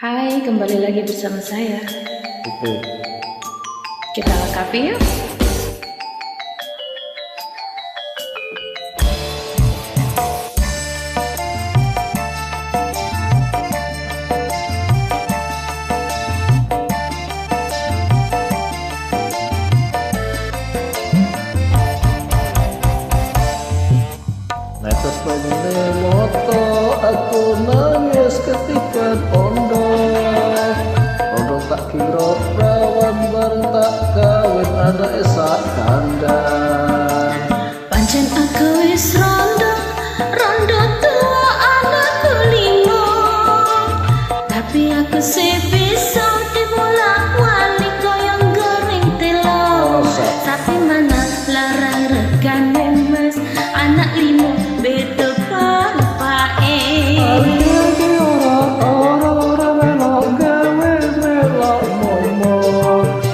Hai, kembali lagi bersama saya. Oke. Kita lengkapi yuk. Netes pengen moto aku nangis ketika ondo tak kira perawan bareng tak kawin anak esak kandang. Pancen aku wis rondo tua anakku limo, tapi aku bisa dibolak walik koyong goreng telo. Tapi mana larang regane mas, anak limo beda bapae.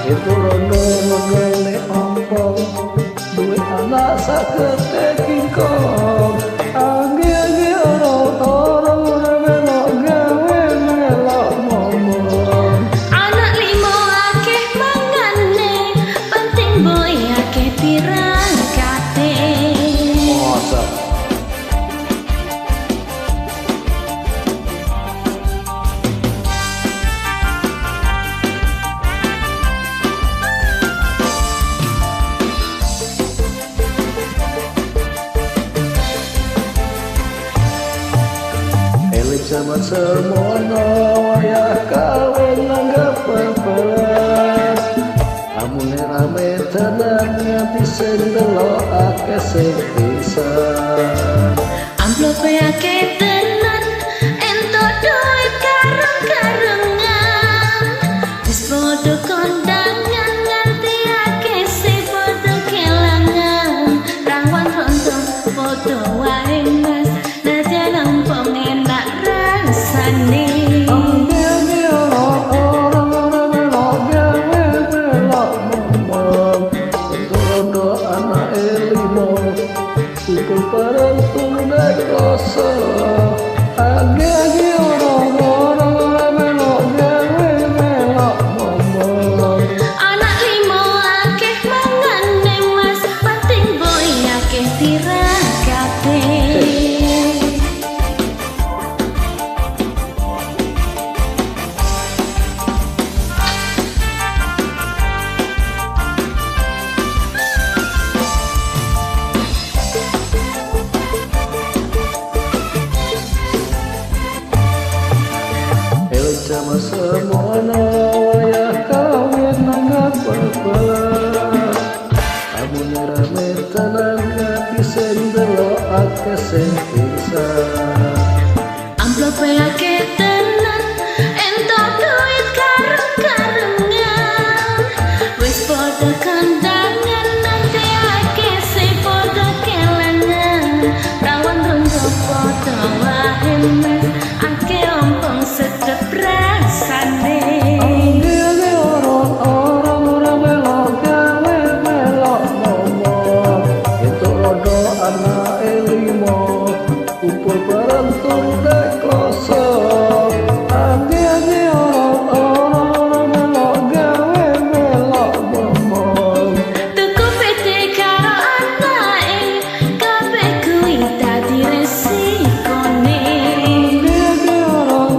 Itu rondo ne ompong duit anak sakete kingkong. Angge orang melok gawe melok momong. Anak limo akeh mangane, penting boy akeh pirangkate. Masa zaman semono wayah kawin nanggap pepelas. Amune rame tenan nganti sing delok akeh sing pisan. Amplope akeh tenan, ento duit karung-karungan. Wis podo kondangan nganti akeh sing podo kelangan. Rawan rontok podo wae mas, najan ompong enak rasane. Pukul bareng tunai koso. Agi orang melok gawe melok momong. Anak limo akeh mangane mas, penting boy akeh tirakate. Sama semono wayah kawin nanggap pepelas. Amune rame tenan ngati sing delok akeh sing pisan. Amplope akeh tenan, ento duit karung-karungan. Wis podo kondangan nanti akeh sing podo kelangan. Rawan rondo podo wae mas, akeh ompong sedep rasane. Orang melok gawe melok momong. Itu rodo anak limo kumpul bareng tunai kloso. Agi orang melok gawe melok momong. Tuku pete karo anake, kabeh kuwi dadi resikone.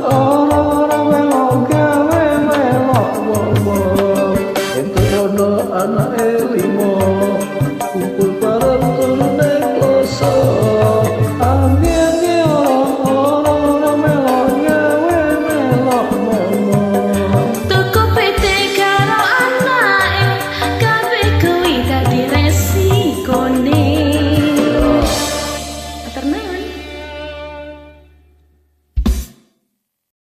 Orang melok gawe melok momong. Itu rodo anak limo kumpul